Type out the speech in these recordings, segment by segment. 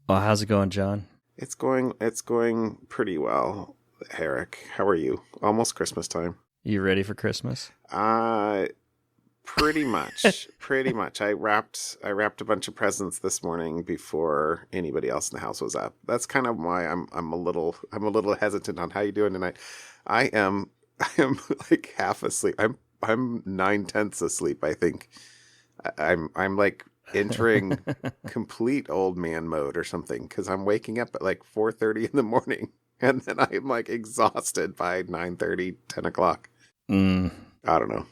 Well, how's it going, John? It's going pretty well, Eric. How are you? Almost Christmas time. You ready for Christmas? Uh Pretty much. Pretty much. I wrapped a bunch of presents this morning before anybody else in the house was up. That's kind of why I'm a little hesitant on how you doing tonight. I am like half asleep. I'm 9/10 asleep, I think. I'm like entering complete old man mode or something because I'm waking up at like 4:30 in the morning and then I'm like exhausted by 9:30, 10 o'clock. Mm. I don't know.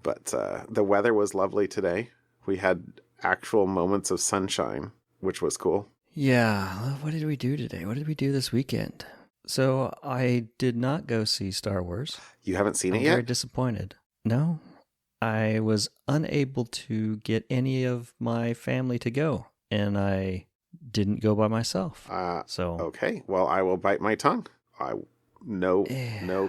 But the weather was lovely today. We had actual moments of sunshine, which was cool. Yeah, what did we do today? What did we do this weekend? So I did not go see Star Wars. You haven't seen it I'm yet? very disappointed. No, I was unable to get any of my family to go, and I didn't go by myself. Okay, well, I will bite my tongue. No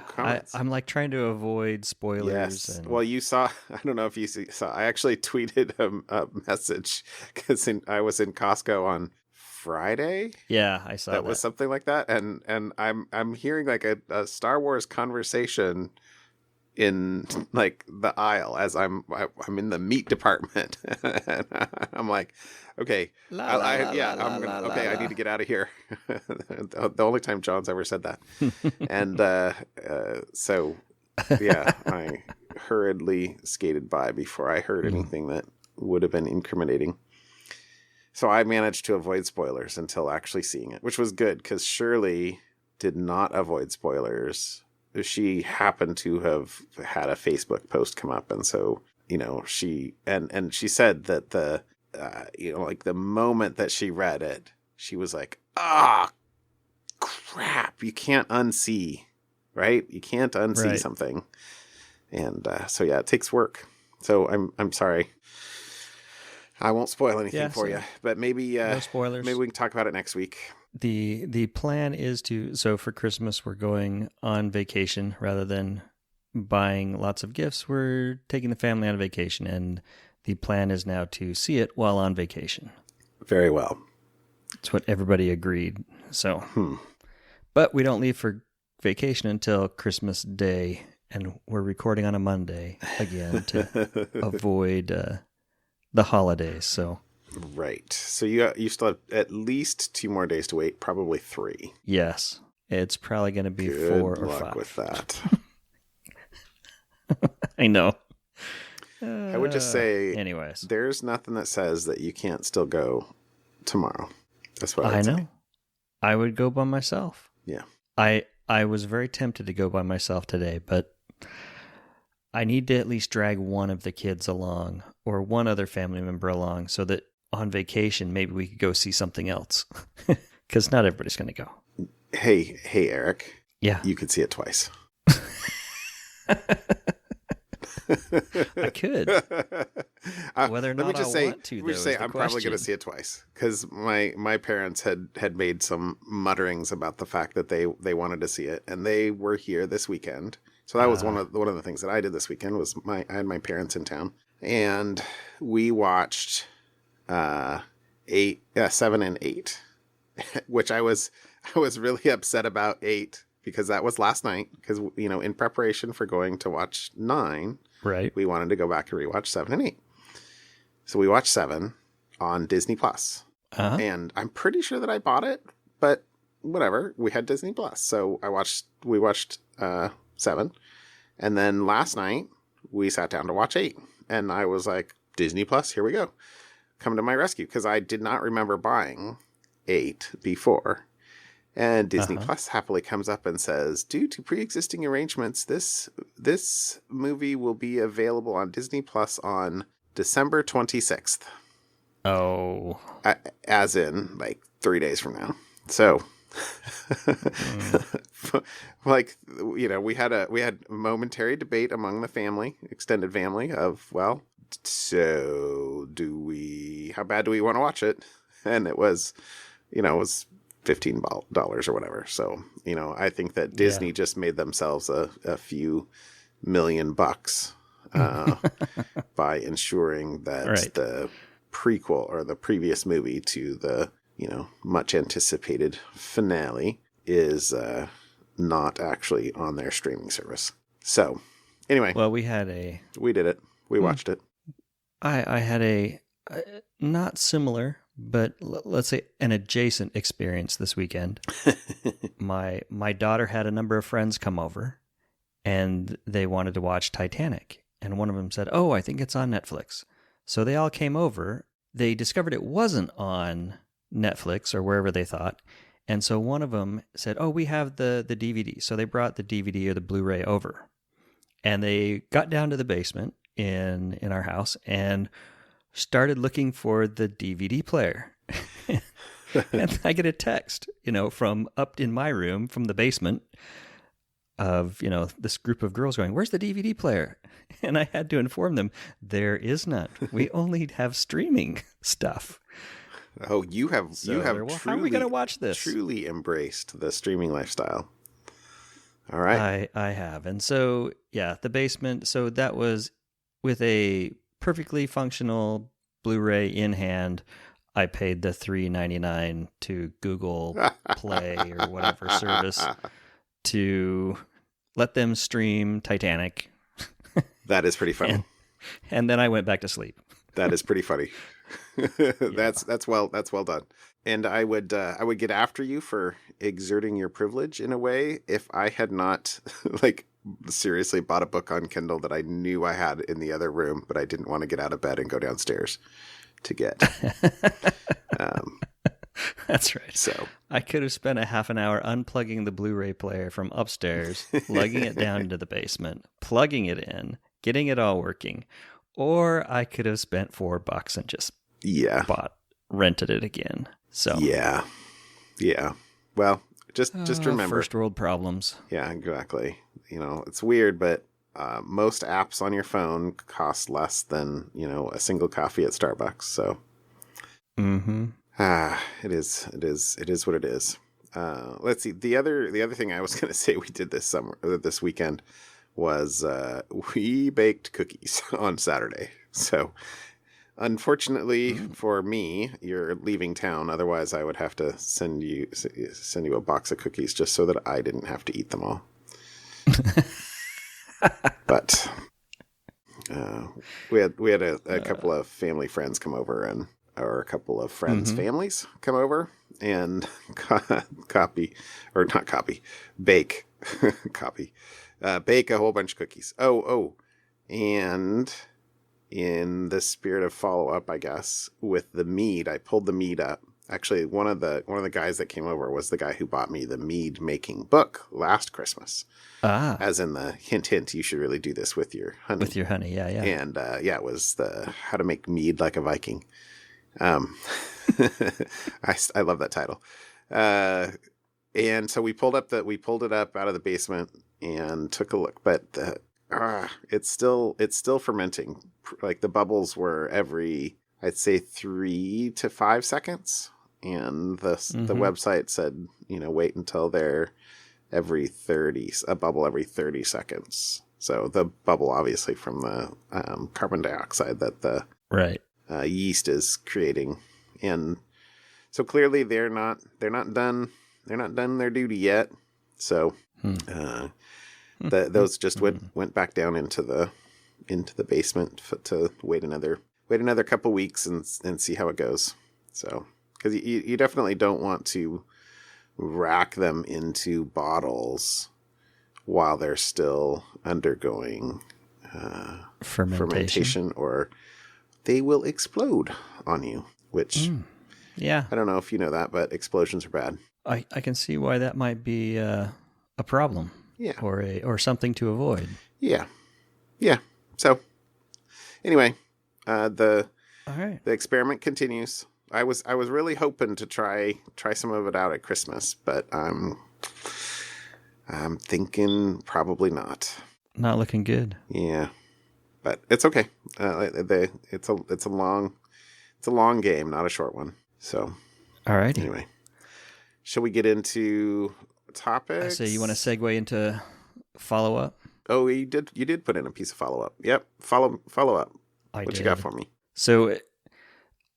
comments. I'm like trying to avoid spoilers. Yes. Well, you saw, I don't know if you saw, I actually tweeted a message because I was in Costco on Friday. Yeah, I saw that. That was something like that. And I'm hearing like a Star Wars conversation in like the aisle as I'm in the meat department. And I'm like, okay, I need to get out of here. The only time John's ever said that. And so yeah, I hurriedly skated by before I heard anything that would have been incriminating. So I managed to avoid spoilers until actually seeing it, which was good because Shirley did not avoid spoilers. She happened to have had a Facebook post come up. And so, she said that like the moment that she read it, she was like, crap, you can't unsee, right? You can't unsee something. And so, yeah, it takes work. So I'm sorry. I won't spoil anything for you, but maybe no spoilers. Maybe we can talk about it next week. The plan is so for Christmas we're going on vacation rather than buying lots of gifts. We're taking the family on vacation, and the plan is now to see it while on vacation. Very well. It's what everybody agreed. So, but we don't leave for vacation until Christmas Day, and we're recording on a Monday again to avoid the holidays. So. Right. So you still have at least 2 more days to wait, probably 3. Yes. It's probably going to be Good 4 or 5. Good luck with that. I know. I would just say, anyways, there's nothing that says that you can't still go tomorrow. That's what I know. Say. I would go by myself. Yeah. I was very tempted to go by myself today, but I need to at least drag one of the kids along or one other family member along so that on vacation, maybe we could go see something else because not everybody's going to go. Hey, Eric. Yeah. You could see it twice. I could. Whether or not I want to, though, is I'm probably going to see it twice because my parents had made some mutterings about the fact that they wanted to see it, and they were here this weekend. So that was one of the things that I did this weekend was I had my parents in town, and we watched 7 and 8, which I was really upset about 8 because that was last night because in preparation for going to watch 9, right? We wanted to go back and rewatch 7 and 8. So we watched 7 on Disney Plus, and I'm pretty sure that I bought it, but whatever. We had Disney Plus, so we watched 7, and then last night we sat down to watch 8, and I was like, Disney Plus, here we go, come to my rescue, because I did not remember buying 8 before, and Disney Plus happily comes up and says, due to pre-existing arrangements, this movie will be available on Disney Plus on December 26th. Oh, as in like 3 days from now. So. Like, we had momentary debate among the extended family of, well, so how bad do we want to watch it? And it was $15 or whatever. So, I think that Disney just made themselves a few $1,000,000 by ensuring that the prequel or the previous movie to the much anticipated finale is not actually on their streaming service. So anyway, Well, we did it. We watched it. I had a not similar, but let's say an adjacent experience this weekend. My daughter had a number of friends come over, and they wanted to watch Titanic. And one of them said, "Oh, I think it's on Netflix." So they all came over. They discovered it wasn't on Netflix or wherever they thought. And so one of them said, "Oh, we have the DVD." So they brought the DVD or the Blu-ray over. And they got down to the basement in our house and started looking for the DVD player. And I get a text, from up in my room from the basement of, this group of girls going, "Where's the DVD player?" And I had to inform them, there is none. We only have streaming stuff. Oh, you have Well, how are we going to watch this? Truly embraced the streaming lifestyle. All right. I have. And so, yeah, the basement. So that was with a perfectly functional Blu-ray in hand. I paid the $3.99 to Google Play or whatever service to let them stream Titanic. That is pretty funny. And then I went back to sleep. That is pretty funny. That's well done. And I would get after you for exerting your privilege in a way if I had not seriously bought a book on Kindle that I knew I had in the other room, but I didn't want to get out of bed and go downstairs to get. That's right. So I could have spent a half an hour unplugging the Blu-ray player from upstairs, lugging it down into the basement, plugging it in, getting it all working. Or I could have spent $4 and just rented it again. So yeah. Well, just remember, first world problems. Yeah, exactly. It's weird, but most apps on your phone cost less than a single coffee at Starbucks. So, it is what it is. Let's see. The other thing I was going to say we did this weekend was we baked cookies on Saturday. So unfortunately for me, you're leaving town. Otherwise, I would have to send you a box of cookies just so that I didn't have to eat them all. But we had a couple of family friends come over or a couple of friends' families come over and bake a whole bunch of cookies. And in the spirit of follow-up, I guess, with the mead, I pulled the mead up. Actually, one of the guys that came over was the guy who bought me the mead making book last Christmas. As in the hint, you should really do this with your honey. With your honey, yeah. And it was the How to Make Mead Like a Viking. I love that title. And so we pulled it up out of the basement and took a look, but it's still fermenting. Like the bubbles were every, I'd say 3 to 5 seconds. And the website said, wait until they're a bubble every 30 seconds. So the bubble, obviously from the carbon dioxide that the yeast is creating. And so clearly they're not done their duty yet. So those just went back down into the basement to wait another couple weeks and see how it goes. So because you definitely don't want to rack them into bottles while they're still undergoing fermentation, or they will explode on you, which I don't know if you know that, but explosions are bad. I can see why that might be a problem. Yeah. Or something to avoid. Yeah. So anyway, the experiment continues. I was really hoping to try some of it out at Christmas, but I'm thinking probably not. Not looking good. Yeah, but it's okay. It's a long game, not a short one. So, all right. Anyway, shall we get into topics? I say you want to segue into follow-up? Oh, you did put in a piece of follow-up. Yep, follow up. What you got for me? So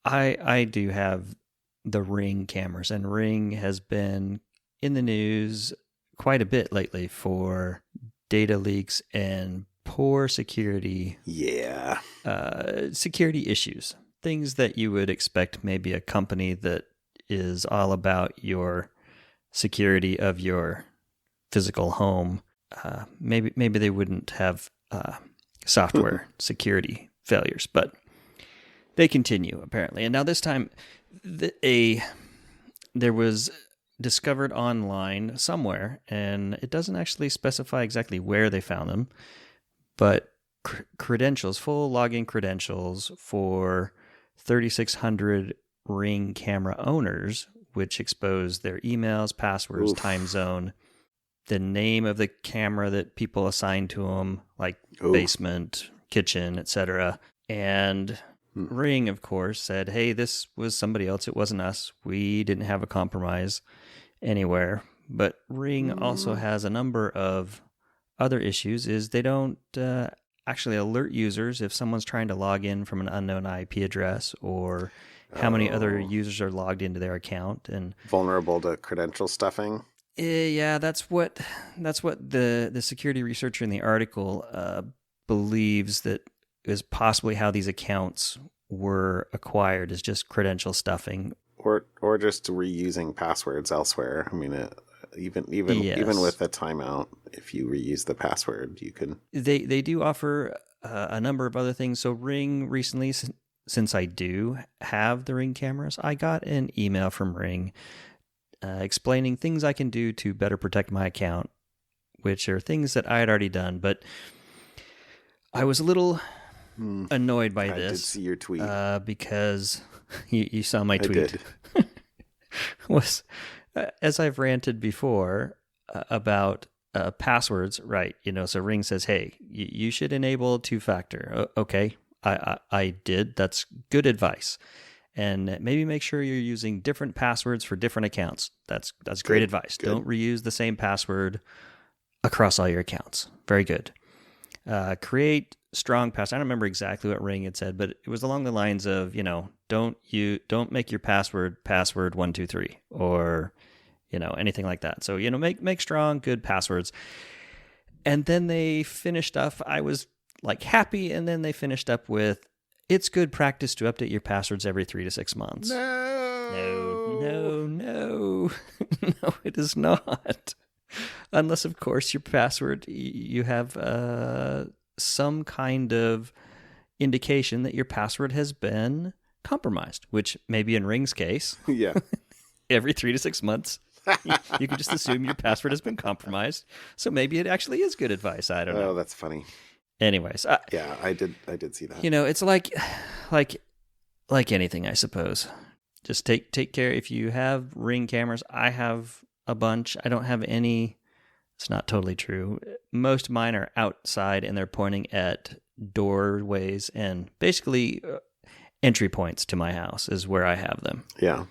I do have the Ring cameras. And Ring has been in the news quite a bit lately for data leaks and poor security. Yeah. Security issues. Things that you would expect maybe a company that is all about your security of your physical home. Maybe they wouldn't have software security failures, but they continue apparently. And now this time, there was discovered online somewhere, and it doesn't actually specify exactly where they found them, but credentials, full login credentials for 3,600 Ring camera owners, which expose their emails, passwords, time zone, the name of the camera that people assign to them, like basement, kitchen, etc. And Ring, of course, said, hey, this was somebody else. It wasn't us. We didn't have a compromise anywhere. But Ring also has a number of other issues, is they don't actually alert users if someone's trying to log in from an unknown IP address, or how many other users are logged into their account. And vulnerable to credential stuffing. Yeah, that's what the security researcher in the article believes that is possibly how these accounts were acquired, is just credential stuffing, or just reusing passwords elsewhere. I mean, even with a timeout, if you reuse the password, you can. They do offer a number of other things. So Ring recently, since I do have the Ring cameras, I got an email from Ring explaining things I can do to better protect my account, which are things that I had already done. But I was a little annoyed by this. I did see your tweet. Because you saw my tweet. I did. Was, as I've ranted before about passwords, right? So Ring says, hey, you should enable two-factor. Okay, I did. That's good advice. And maybe make sure you're using different passwords for different accounts. That's great advice. Good. Don't reuse the same password across all your accounts. Very good. Create strong passwords. I don't remember exactly what Ring had said, but it was along the lines of, don't make your password 123 or, anything like that. So, make strong, good passwords. And then they finished up. I was like happy. And then they finished up with, it's good practice to update your passwords every 3 to 6 months. No, no, it is not. Unless, of course, your password, you have some kind of indication that your password has been compromised, which maybe in Ring's case, yeah, every 3 to 6 months, you can just assume your password has been compromised. So maybe it actually is good advice. I don't know. Oh, that's funny. Anyways, yeah, I did see that. It's like anything, I suppose. Just take care. If you have Ring cameras, I have a bunch. I don't have any. It's not totally true. Most of mine are outside, and they're pointing at doorways and basically entry points to my house is where I have them. Yeah.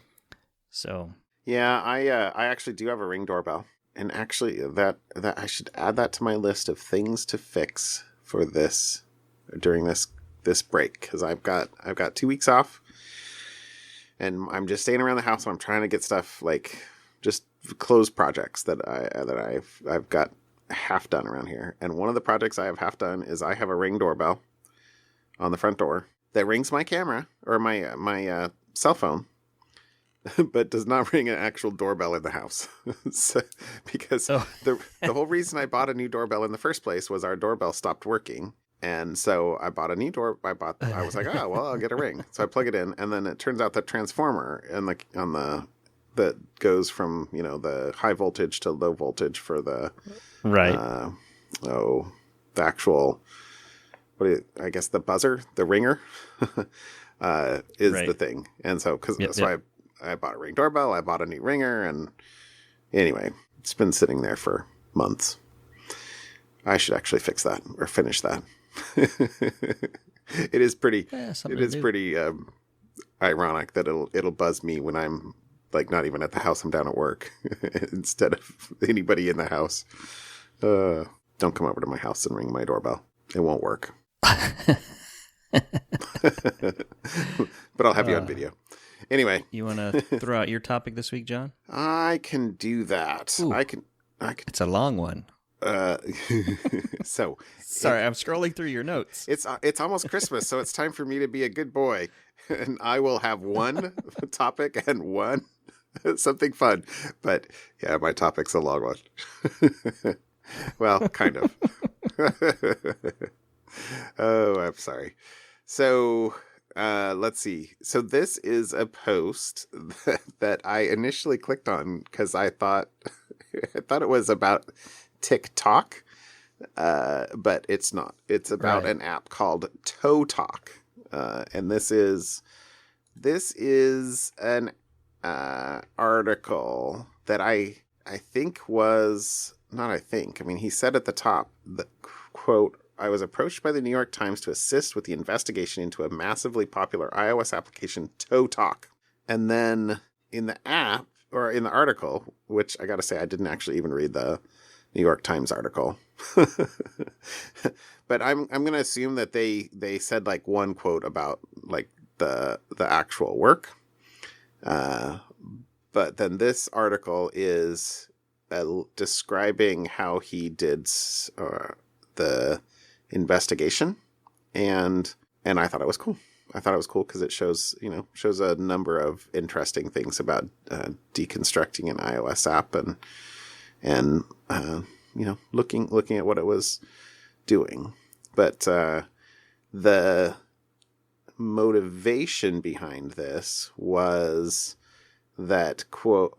So. Yeah, I actually do have a Ring doorbell, and actually that I should add that to my list of things to fix for this during this break, because I've got 2 weeks off, and I'm just staying around the house, and I'm trying to get stuff like just closed projects that I've got half done around here. And one of the projects I have half done is I have a Ring doorbell on the front door that rings my camera or my cell phone, but does not ring an actual doorbell in the house. Because the whole reason I bought a new doorbell in the first place was our doorbell stopped working. And so I bought a new I was like, oh, well, I'll get a Ring. So I plug it in, and then it turns out the transformer that goes from, the high voltage to low voltage for the right. The actual, I guess the buzzer, the ringer, is right. The thing. And so, I bought a Ring doorbell, I bought a new ringer, and anyway, it's been sitting there for months. I should actually fix that or finish that. It is pretty ironic that it'll buzz me when I'm like not even at the house, I'm down at work instead of anybody in the house. Don't come over to my house and ring my doorbell. It won't work. But I'll have you on video. Anyway, You want to throw out your topic this week, John? I can do that. Ooh. I can. It's a long one. So Sorry, I'm scrolling through your notes. it's almost Christmas, so it's time for me to be a good boy, and I will have one topic and one something fun. But yeah, my topic's a long one. Well, kind of. Oh, I'm sorry. So let's see. So this is a post that I initially clicked on because I thought it was about TikTok, but it's not. It's about an app called ToTok, and this is an article that I think was not. I think. I mean, he said at the top, the quote, "I was approached by the New York Times to assist with the investigation into a massively popular iOS application, ToTok." And then in the app, or in the article, which I got to say, I didn't actually even read the New York Times article. But I'm going to assume that they said like one quote about like the actual work. But then this article is describing how he did the investigation, and I thought it was cool. I thought it was cool because it shows a number of interesting things about deconstructing an iOS app and looking at what it was doing. But the motivation behind this was that quote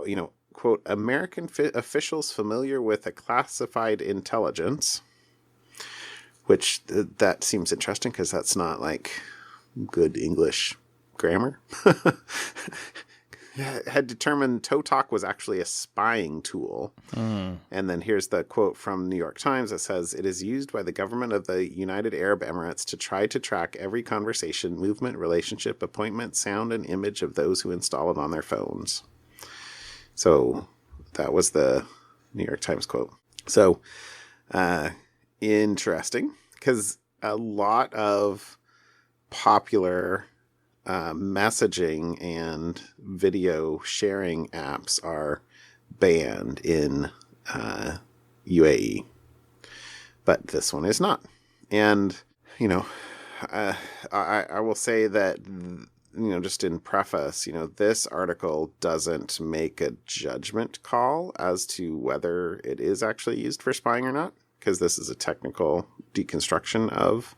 American officials familiar with a classified intelligence, which that seems interesting because that's not like good English grammar, had determined ToTok was actually a spying tool. And then here's the quote from New York Times that says, "It is used by the government of the United Arab Emirates to try to track every conversation, movement, relationship, appointment, sound, and image of those who install it on their phones." So that was the New York Times quote. So interesting, because a lot of popular messaging and video sharing apps are banned in UAE, but this one is not. And I will say that just in preface, this article doesn't make a judgment call as to whether it is actually used for spying or not, because this is a technical deconstruction of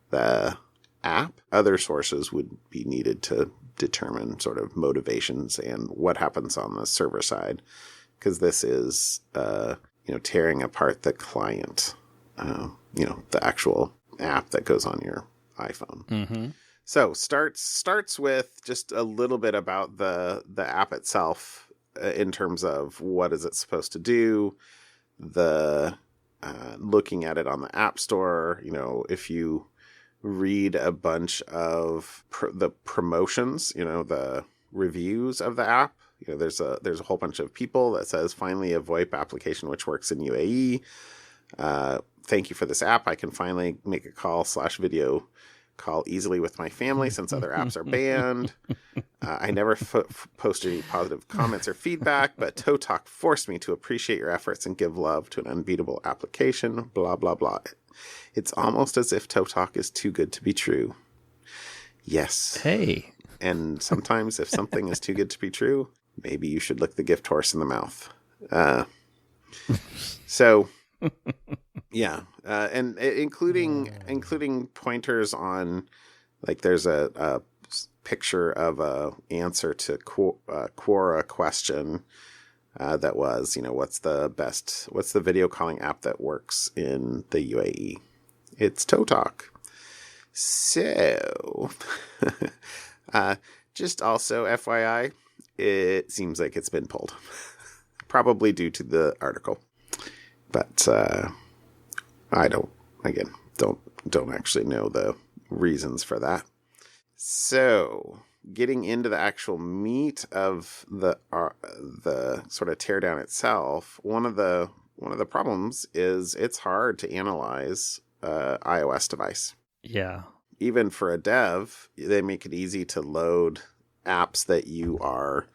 the app. Other sources would be needed to determine sort of motivations and what happens on the server side, because this is tearing apart the client, the actual app that goes on your iPhone. Mm-hmm. So starts with just a little bit about the app itself, in terms of what is it supposed to do, the looking at it on the App Store. If you read a bunch of the promotions, the reviews of the app, there's a whole bunch of people that says, "Finally a VoIP application which works in UAE. Thank you for this app. I can finally make a call/video call easily with my family since other apps are banned. I never posted any positive comments or feedback, but ToTok forced me to appreciate your efforts and give love to an unbeatable application, blah, blah, blah." It's almost as if ToTok is too good to be true. Yes. Hey. And sometimes if something is too good to be true, maybe you should look the gift horse in the mouth. So... yeah, and including pointers on, like, there's a picture of a answer to Quora question that was, what's the video calling app that works in the UAE? It's ToTok. So, just also FYI, it seems like it's been pulled, probably due to the article. But I don't actually know the reasons for that. So, getting into the actual meat of the sort of teardown itself, one of the problems is it's hard to analyze an iOS device. Yeah. Even for a dev, they make it easy to load apps that you are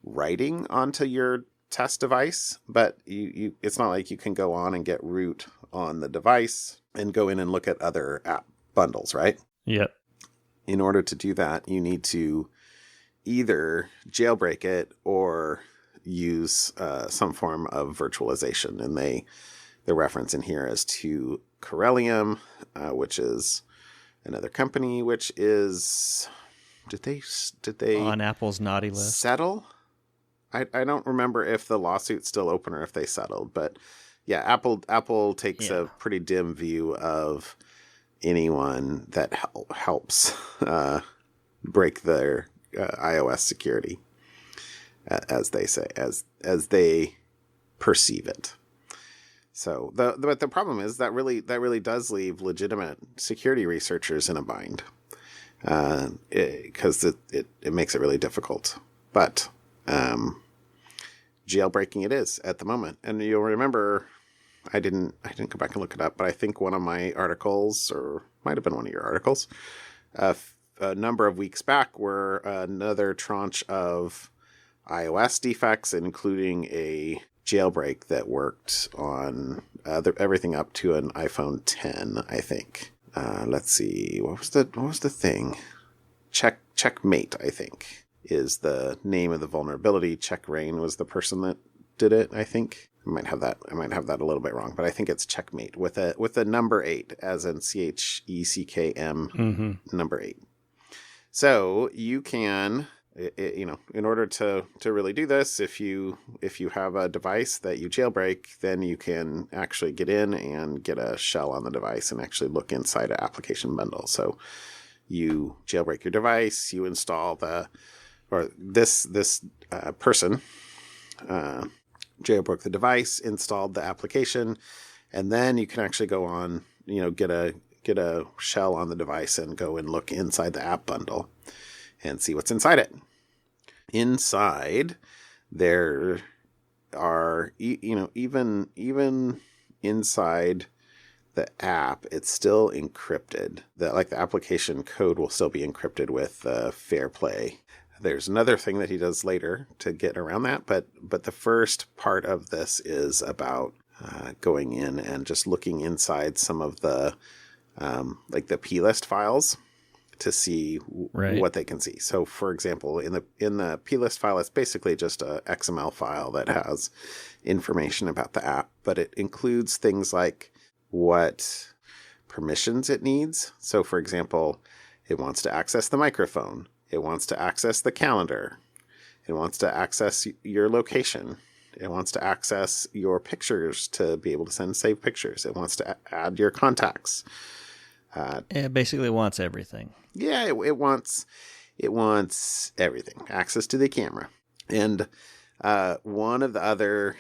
writing onto your test device, but it's not like you can go on and get root on the device and go in and look at other app bundles, right? Yep. In order to do that, you need to either jailbreak it or use some form of virtualization. And the reference in here is to Corellium, which is another company, which is... Did they on Apple's naughty list settle? I don't remember if the lawsuit's still open or if they settled, but yeah, Apple takes a pretty dim view of anyone that helps break their iOS security, as they say, as they perceive it. So but the problem is that really does leave legitimate security researchers in a bind, because it makes it really difficult. But jailbreaking it is at the moment. And you'll remember, I didn't go back and look it up, but I think one of my articles, or might have been one of your articles, a number of weeks back, were another tranche of iOS defects, including a jailbreak that worked on everything up to an iPhone 10, I think. Let's see, what was the thing? Checkmate, I think, is the name of the vulnerability. Rain was the person that did it, I think. I might have that a little bit wrong, but I think it's Checkmate with a number 8, as in CHECKM, number 8. So you can, in order to really do this, if you have a device that you jailbreak, then you can actually get in and get a shell on the device and actually look inside an application bundle. So you jailbreak your device, you install this person jailbroke the device, installed the application, and then you can actually go on, get a shell on the device and go and look inside the app bundle and see what's inside it. Inside, there are, even inside the app, it's still encrypted. The application code will still be encrypted with fair play. There's another thing that he does later to get around that, but the first part of this is about going in and just looking inside some of the the plist files to see what they can see. So, for example, in the plist file, it's basically just a XML file that has information about the app, but it includes things like what permissions it needs. So, for example, it wants to access the microphone. It wants to access the calendar. It wants to access your location. It wants to access your pictures to be able to send saved pictures. It wants to add your contacts. It basically wants everything. Yeah, it wants everything. Access to the camera. And one of the other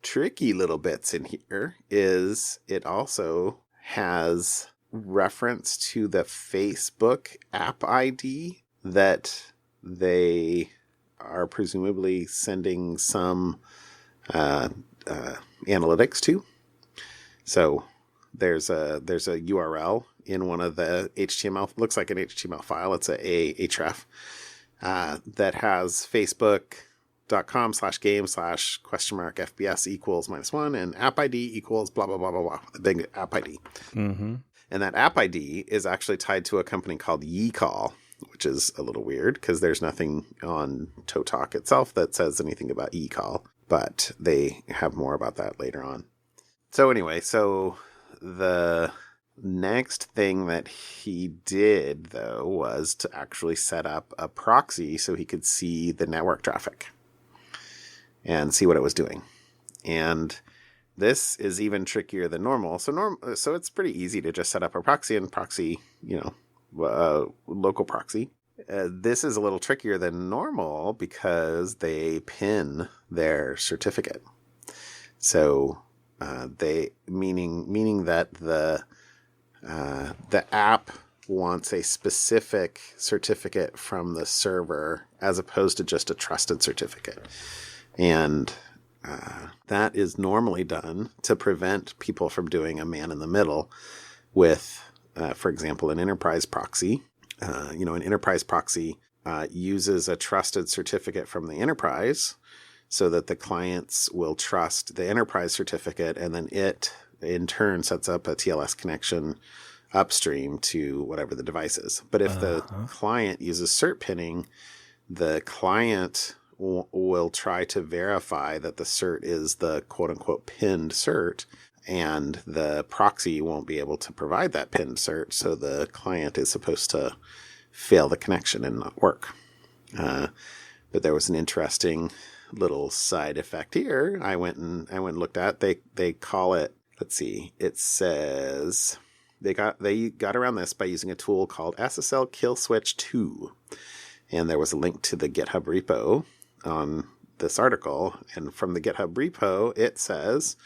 tricky little bits in here is it also has reference to the Facebook app ID that they are presumably sending some analytics to. So there's a URL in one of the HTML, looks like an HTML file. It's a href that has facebook.com/game/?FBS equals -1 and app ID equals blah, blah, blah, blah, blah, the big app ID. Mm-hmm. And that app ID is actually tied to a company called YeCall, which is a little weird because there's nothing on ToTok itself that says anything about YeCall, but they have more about that later on. So anyway, the next thing that he did, though, was to actually set up a proxy so he could see the network traffic and see what it was doing. And this is even trickier than normal. So it's pretty easy to just set up a proxy and proxy, local proxy. This is a little trickier than normal because they pin their certificate. So meaning that the app wants a specific certificate from the server as opposed to just a trusted certificate. And that is normally done to prevent people from doing a man in the middle with, for example, an enterprise proxy. An enterprise proxy uses a trusted certificate from the enterprise so that the clients will trust the enterprise certificate, and then it in turn sets up a TLS connection upstream to whatever the device is. But if the client uses cert pinning, the client will try to verify that the cert is the quote unquote pinned cert, and the proxy won't be able to provide that pinned cert. So the client is supposed to fail the connection and not work. But there was an interesting little side effect here. I went and looked at. They call it. Let's see. It says they got around this by using a tool called SSL Kill Switch 2, and there was a link to the GitHub repo on this article. And from the GitHub repo, it says,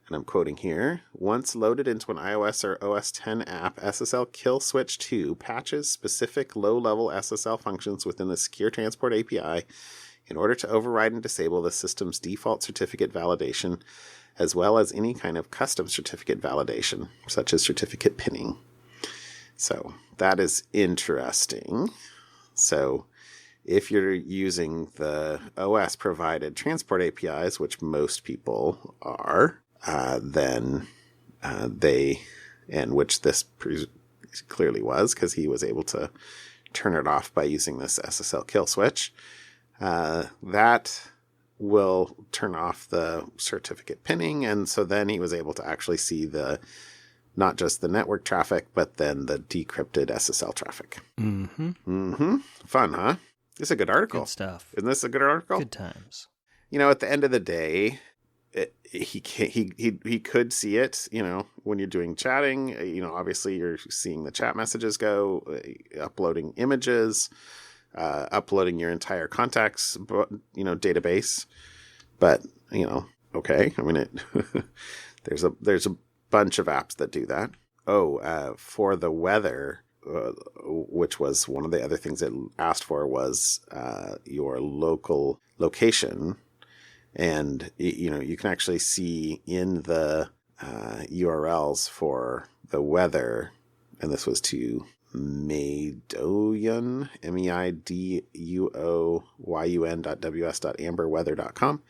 and I'm quoting here, once loaded into an iOS or OS X app, SSL Kill Switch 2 patches specific low-level SSL functions within the Secure Transport API in order to override and disable the system's default certificate validation, as well as any kind of custom certificate validation, such as certificate pinning. So that is interesting. So if you're using the OS-provided transport APIs, which most people are, then which this clearly was, because he was able to turn it off by using this SSL kill switch, that will turn off the certificate pinning. And so then he was able to actually see not just the network traffic, but then the decrypted SSL traffic. Mm-hmm. Mm-hmm. Fun, huh? This is a good article. Good stuff. Isn't this a good article? Good times. At the end of the day, he could see it, when you're doing chatting, obviously you're seeing the chat messages go, uploading images, uploading your entire contacts, database. But, okay. I mean, there's a bunch of apps that do that. For the weather, which was one of the other things it asked for, was your local location. And, you can actually see in the URLs for the weather, and this was to Meiduoyun, meiduoyun.ws.amberweather.com.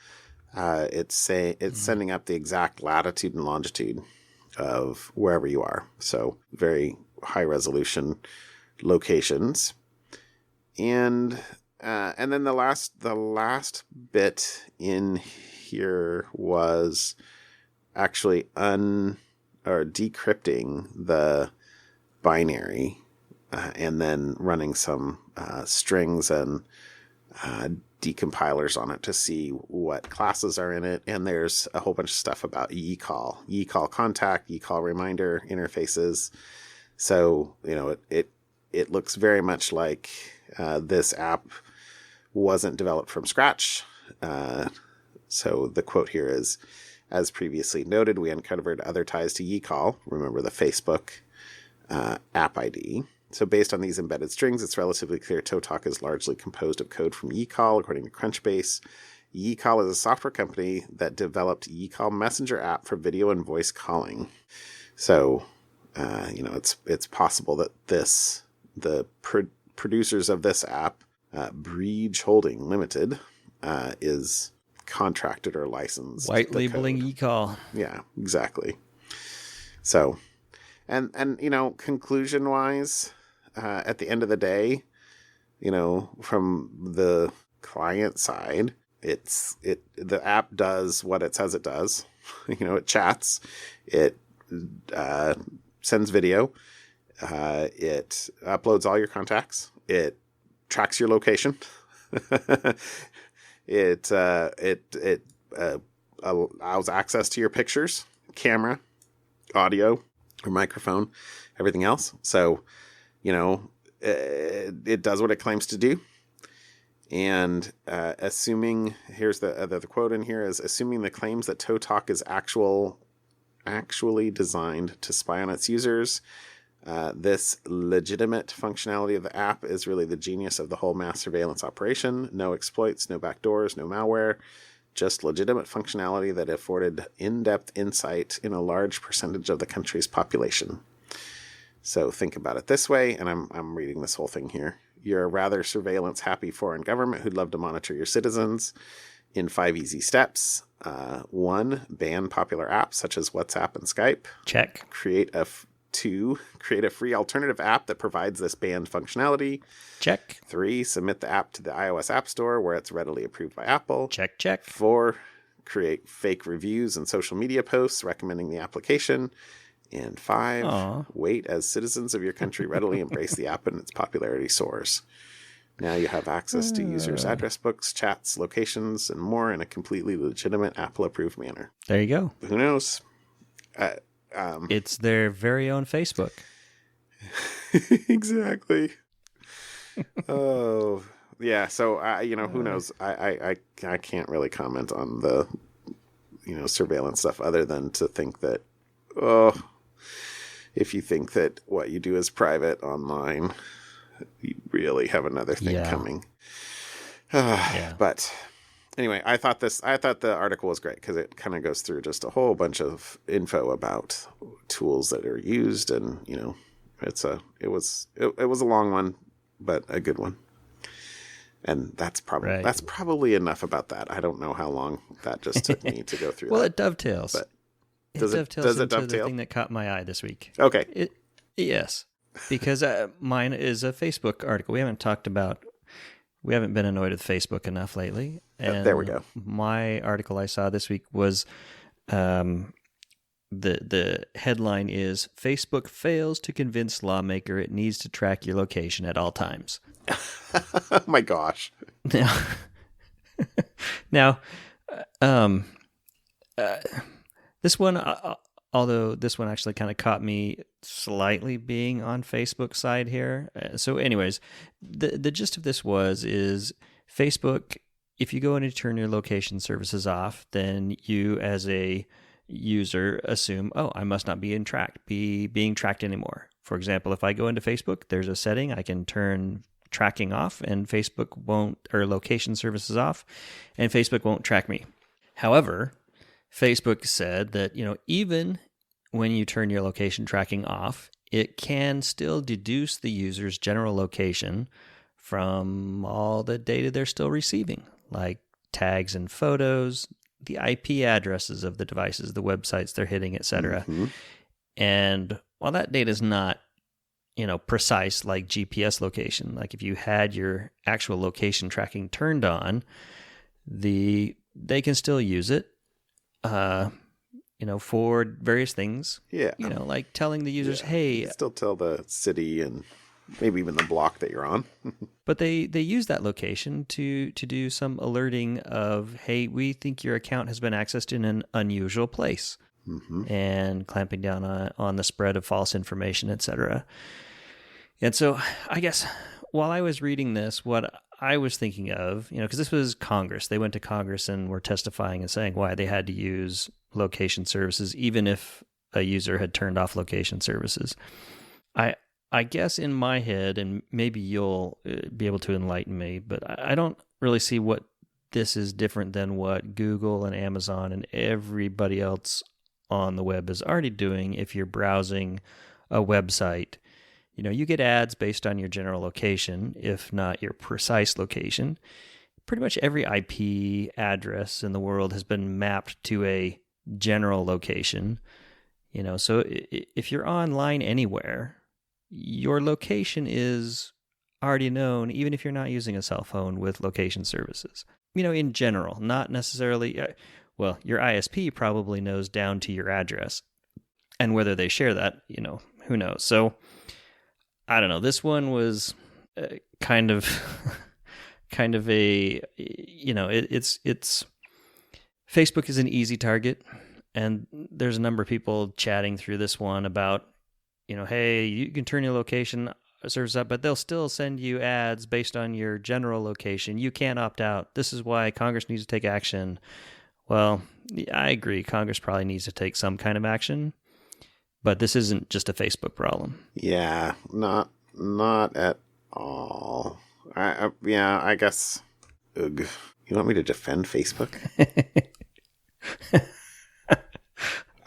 It's sending up the exact latitude and longitude of wherever you are. So very high resolution locations. And then the last bit in here was actually decrypting the binary, and then running some strings and decompilers on it to see what classes are in it. And there's a whole bunch of stuff about eCall contact, eCall reminder interfaces. So, it looks very much like this app wasn't developed from scratch. So the quote here is, as previously noted, we uncovered other ties to eCall. Remember the Facebook app ID. So based on these embedded strings, it's relatively clear ToTok is largely composed of code from eCall, according to Crunchbase. eCall is a software company that developed eCall Messenger app for video and voice calling. So, it's possible that the producers of this app, Breach Holding Limited, is contracted or licensed. White labeling eCall. Yeah, exactly. So, and conclusion wise, at the end of the day, from the client side, the app does what it says it does. It chats, it sends video, it uploads all your contacts, it tracks your location, it allows access to your pictures, camera, audio, or microphone, everything else. So, it does what it claims to do. And assuming, here's the quote in here, is assuming the claims that ToTok is actually designed to spy on its users, this legitimate functionality of the app is really the genius of the whole mass surveillance operation. No exploits, no backdoors, no malware, just legitimate functionality that afforded in-depth insight in a large percentage of the country's population. So think about it this way, and I'm reading this whole thing here. You're a rather surveillance-happy foreign government who'd love to monitor your citizens in 5 easy steps. 1, ban popular apps such as WhatsApp and Skype. Check. Two, create a free alternative app that provides this banned functionality. Check. 3, submit the app to the iOS App Store where it's readily approved by Apple. Check. 4, create fake reviews and social media posts recommending the application. And 5, wait as citizens of your country readily embrace the app and its popularity soars. Now you have access to users' address books, chats, locations, and more in a completely legitimate Apple-approved manner. There you go. Who knows? It's their very own Facebook. Exactly. Oh, yeah. So, who knows? I can't really comment on the, surveillance stuff other than to think that, if you think that what you do is private online, you really have another thing coming. But anyway, I thought the article was great because it kind of goes through just a whole bunch of info about tools that are used, and it was a long one, but a good one. And that's probably enough about that. I don't know how long that just took me to go through. Well, it dovetails. But does it dovetail? The thing that caught my eye this week. Okay. Yes, because mine is a Facebook article. We haven't been annoyed with Facebook enough lately. And there we go. My article I saw this week was the headline is Facebook fails to convince lawmaker it needs to track your location at all times. Oh my gosh. Now, this one, although this one actually kind of caught me slightly being on Facebook side here. So anyways, the gist of this is Facebook, if you go in and turn your location services off, then you as a user assume, I must not be being tracked anymore. For example, if I go into Facebook, there's a setting I can turn tracking off and Facebook won't, or location services off, and Facebook won't track me. However, Facebook said that, even when you turn your location tracking off, it can still deduce the user's general location from all the data they're still receiving, like tags and photos, the IP addresses of the devices, the websites they're hitting, etc. Mm-hmm. And while that data is not, precise like GPS location, like if you had your actual location tracking turned on, they can still use it. For various things. Yeah. Like telling the users, hey... You can still tell the city and maybe even the block that you're on. But they use that location to do some alerting of, hey, we think your account has been accessed in an unusual place. Mm-hmm. And clamping down on the spread of false information, etc. And so I guess while I was reading this, what I was thinking of, because this was Congress. They went to Congress and were testifying and saying why they had to use location services, even if a user had turned off location services. I guess in my head, and maybe you'll be able to enlighten me, but I don't really see what this is different than what Google and Amazon and everybody else on the web is already doing. If you're browsing a website, you get ads based on your general location, if not your precise location. Pretty much every IP address in the world has been mapped to a general location. So if you're online anywhere, your location is already known, even if you're not using a cell phone with location services. In general, not necessarily... your ISP probably knows down to your address. And whether they share that, who knows? So... I don't know. This one was kind of a, it's Facebook is an easy target, and there's a number of people chatting through this one about, hey, you can turn your location service up, but they'll still send you ads based on your general location. You can't opt out. This is why Congress needs to take action. Well, I agree. Congress probably needs to take some kind of action. But this isn't just a Facebook problem. Yeah, not at all. I guess. Ugh. You want me to defend Facebook?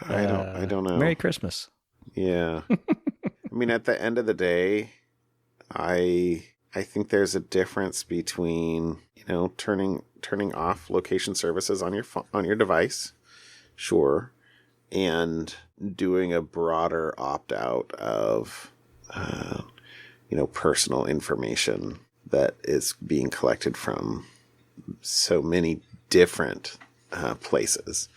I don't know. Merry Christmas. Yeah. At the end of the day, I I think there's a difference between, turning off location services on your device, sure, and doing a broader opt-out of, personal information that is being collected from so many different places.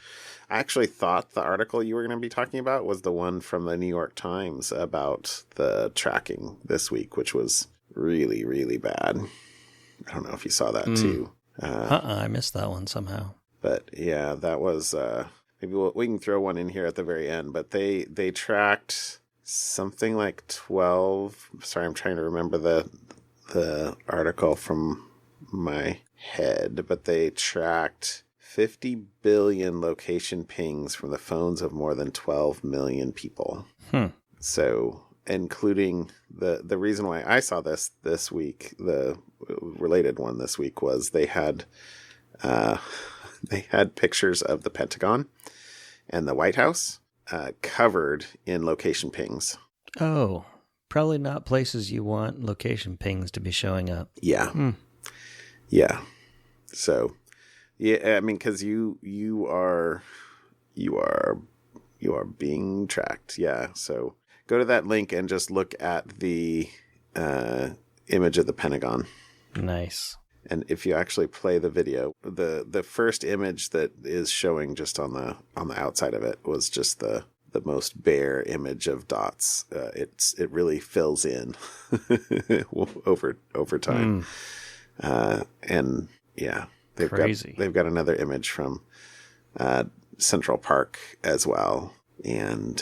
I actually thought the article you were going to be talking about was the one from the New York Times about the tracking this week, which was really, really bad. I don't know if you saw that too. I missed that one somehow. But yeah, that was, maybe we can throw one in here at the very end, but they tracked something like 12, sorry, I'm trying to remember the article from my head, but they tracked 50 billion location pings from the phones of more than 12 million people. So, including the reason why I saw this week, the related one this week, was they had pictures of the Pentagon and the White House covered in location pings. Oh, probably not places you want location pings to be showing up. Yeah. Yeah. So, yeah, I mean, because you are being tracked. Yeah. So go to that link and just look at the image of the Pentagon. Nice. And if you actually play the video, the first image that is showing just on the outside of it was just the most bare image of dots. It really fills in over time. And yeah, they've got another image from Central Park as well. And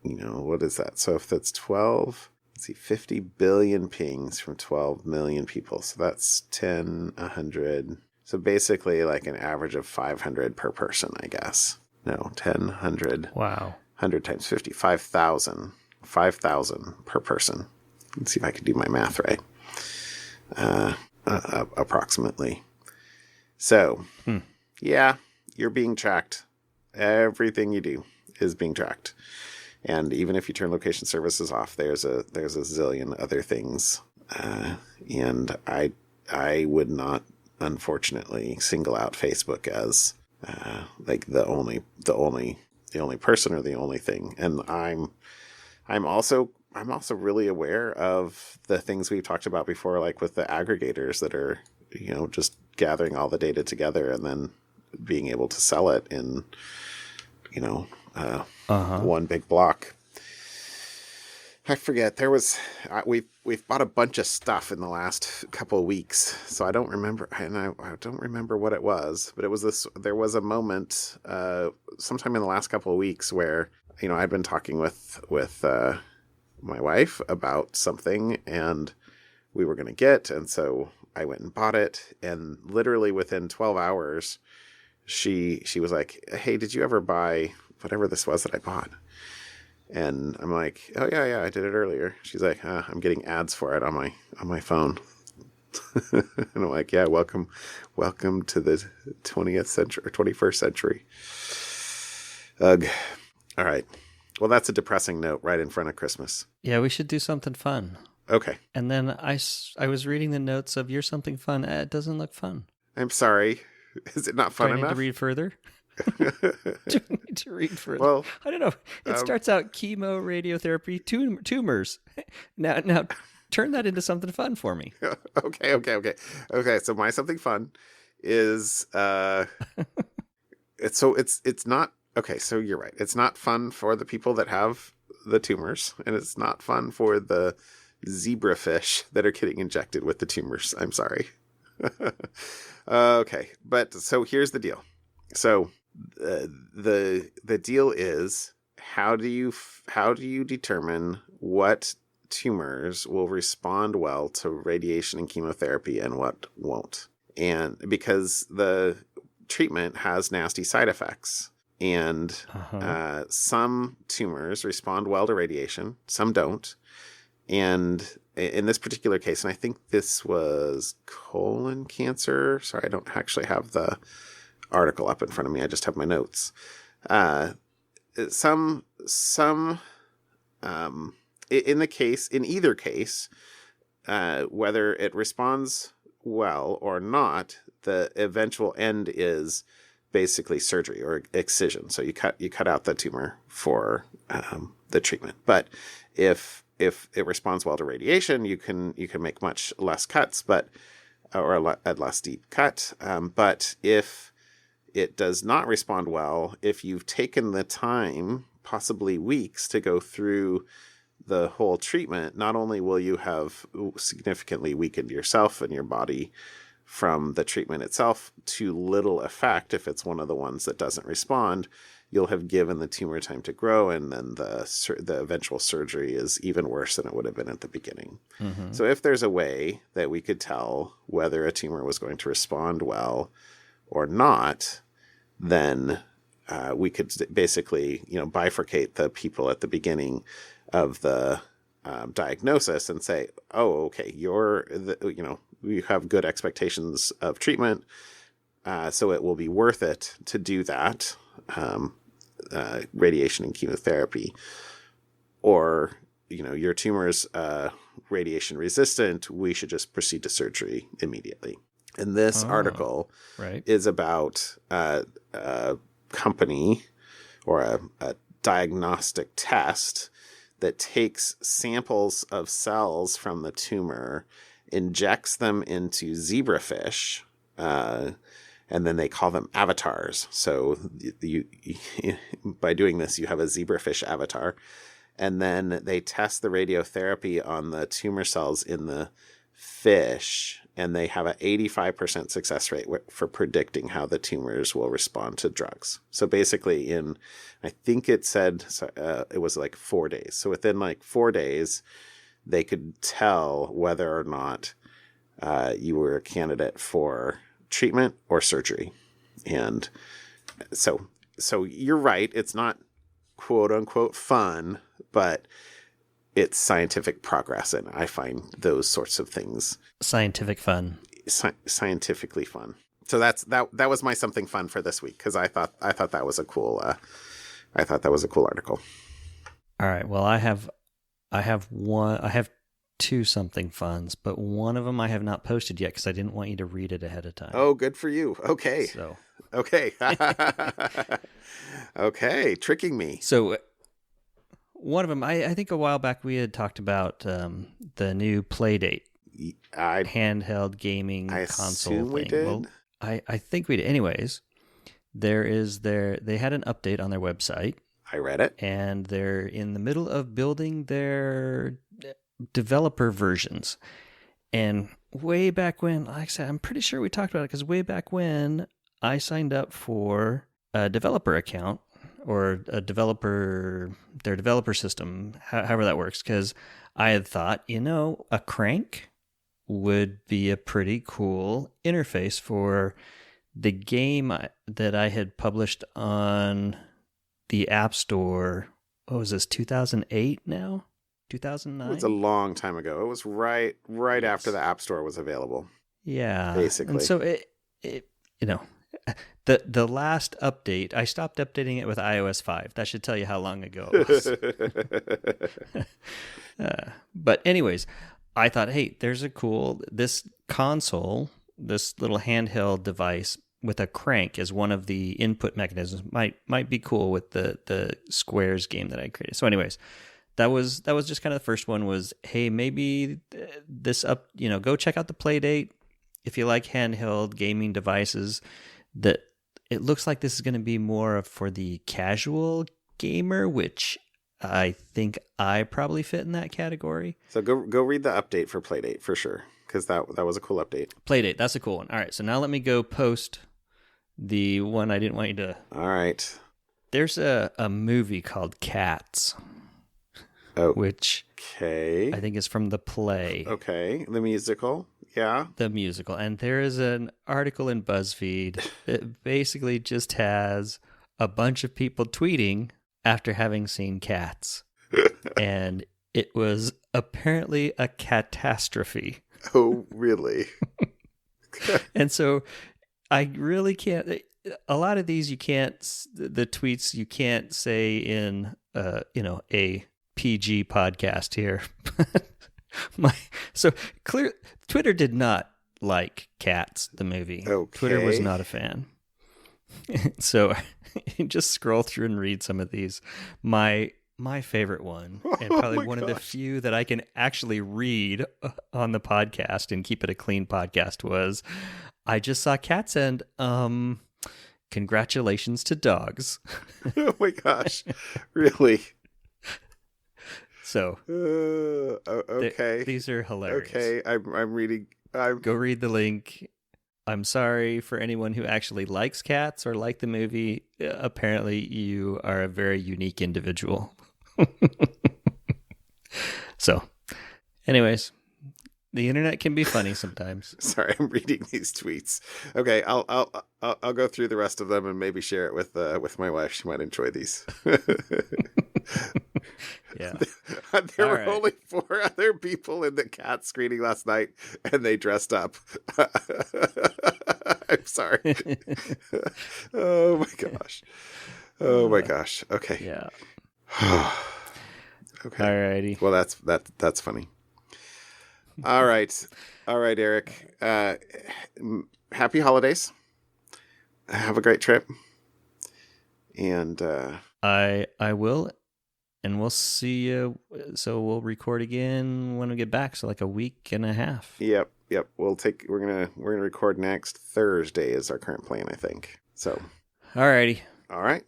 what is that? So if that's 12, let's see, 50 billion pings from 12 million people. So that's 10, 100. So basically like an average of 500 per person, I guess. No, 10, 100. Wow. 100 times 50, 5,000. 5,000 per person. Let's see if I can do my math right. Approximately. So, yeah, you're being tracked. Everything you do is being tracked. And even if you turn location services off, there's a zillion other things. And I would not, unfortunately, single out Facebook as like the only person or the only thing. And I'm also really aware of the things we've talked about before, like with the aggregators that are, just gathering all the data together and then being able to sell it in, one big block. I forget. There was we've bought a bunch of stuff in the last couple of weeks, so I don't remember, and I don't remember what it was. But it was there was a moment sometime in the last couple of weeks where I'd been talking with my wife about something, and we were going to get, and so I went and bought it, and literally within 12 hours, she was like, "Hey, did you ever buy whatever this was that I bought?" And I'm like, "Oh yeah, I did it earlier." She's like, "I'm getting ads for it on my phone." And I'm like, "Yeah, welcome to the 20th century or 21st century." Ugh. All right. Well, that's a depressing note right in front of Christmas. Yeah, we should do something fun. Okay. And then I was reading the notes of your something fun. It doesn't look fun. I'm sorry. Is it not fun enough? Do I need to read further? Do I need to read further? Well, I don't know. It starts out chemo, radiotherapy, tumors. Now, turn that into something fun for me. Okay. So my something fun is it's not okay. So you're right. It's not fun for the people that have the tumors, and it's not fun for the zebrafish that are getting injected with the tumors. I'm sorry. Okay, but so here's the deal. So the deal is, how do you determine what tumors will respond well to radiation and chemotherapy and what won't? And because the treatment has nasty side effects, and some tumors respond well to radiation, some don't. And in this particular case, and I think this was colon cancer. Sorry, I don't actually have the article up in front of me. I just have my notes. In either case, whether it responds well or not, the eventual end is basically surgery or excision. So you cut out the tumor for the treatment. But if it responds well to radiation, you can make much less cuts, or a less deep cut. But if it does not respond well, if you've taken the time, possibly weeks, to go through the whole treatment, not only will you have significantly weakened yourself and your body from the treatment itself to little effect if it's one of the ones that doesn't respond, you'll have given the tumor time to grow, and then the eventual surgery is even worse than it would have been at the beginning. Mm-hmm. So if there's a way that we could tell whether a tumor was going to respond well or not, then we could basically, bifurcate the people at the beginning of the diagnosis and say, oh, okay, you have good expectations of treatment, so it will be worth it to do that, radiation and chemotherapy. Or, your tumor's radiation resistant, we should just proceed to surgery immediately. And this article is about a company or a diagnostic test that takes samples of cells from the tumor, injects them into zebrafish, and then they call them avatars. So you by doing this, you have a zebrafish avatar. And then they test the radiotherapy on the tumor cells in the fish, and they have an 85% success rate for predicting how the tumors will respond to drugs. So basically I think it said it was like 4 days. So within like 4 days, they could tell whether or not you were a candidate for treatment or surgery. And so you're right. It's not quote unquote fun, but it's scientific progress, and I find those sorts of things scientific fun, scientifically fun. So that was my something fun for this week, because I thought that was a cool article. All right, well, I have two something funs, but one of them I have not posted yet because I didn't want you to read it ahead of time. Oh, good for you. Okay. So okay, okay, tricking me. So. One of them, I think a while back we had talked about the new Playdate handheld gaming console thing. We did. Well, I think we did. Anyways, they had an update on their website. I read it. And they're in the middle of building their developer versions. And way back when, like I said, I'm pretty sure we talked about it because way back when I signed up for a developer account, or their developer system, however that works, because I had thought, a crank would be a pretty cool interface for the game that I had published on the App Store. What was this, 2008 now? 2009? It was a long time ago. It was right after the App Store was available. Yeah. Basically. And so the last update, I stopped updating it with iOS 5. That should tell you how long ago it was. But anyways, I thought, hey, there's this console, this little handheld device with a crank as one of the input mechanisms might be cool with the Squares game that I created. So anyways, that was just kind of the first one was, hey, maybe go check out the Playdate if you like handheld gaming devices. That it looks like this is going to be more for the casual gamer, which I think I probably fit in that category. So go read the update for Playdate for sure, because that was a cool update. Playdate, that's a cool one. All right, so now let me go post the one I didn't want you to. All right. There's a movie called Cats. Oh, which I think is from the play. Okay, the musical. Yeah. The musical. And there is an article in BuzzFeed that basically just has a bunch of people tweeting after having seen Cats. And it was apparently a catastrophe. Oh, really? And so I really can't. A lot of these the tweets you can't say in, a PG podcast here. My so clear. Twitter did not like Cats the movie. Okay. Twitter was not a fan. So just scroll through and read some of these. My favorite one, and probably one of the few that I can actually read on the podcast and keep it a clean podcast, was I just saw Cats and congratulations to dogs. Oh my gosh. Really? So okay. These are hilarious. Okay, I'm reading. Go read the link. I'm sorry for anyone who actually likes Cats or liked the movie. Apparently, you are a very unique individual. So, anyways, the internet can be funny sometimes. Sorry, I'm reading these tweets. Okay, I'll go through the rest of them and maybe share it with my wife. She might enjoy these. Yeah. There were only 4 other people in the cat screening last night, and they dressed up. I'm sorry. Oh my gosh. Oh my gosh. Okay. Yeah. Okay. Alrighty. Well, that's funny. All right, Eric. Happy holidays. Have a great trip. And I will. And we'll see you. So we'll record again when we get back. So like a week and a half. Yep. We're gonna record next Thursday is our current plan, I think. So. Alrighty. All right.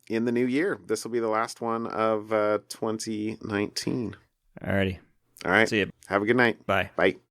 In the new year, this will be the last one of 2019. Alrighty. All right. See you. Have a good night. Bye. Bye.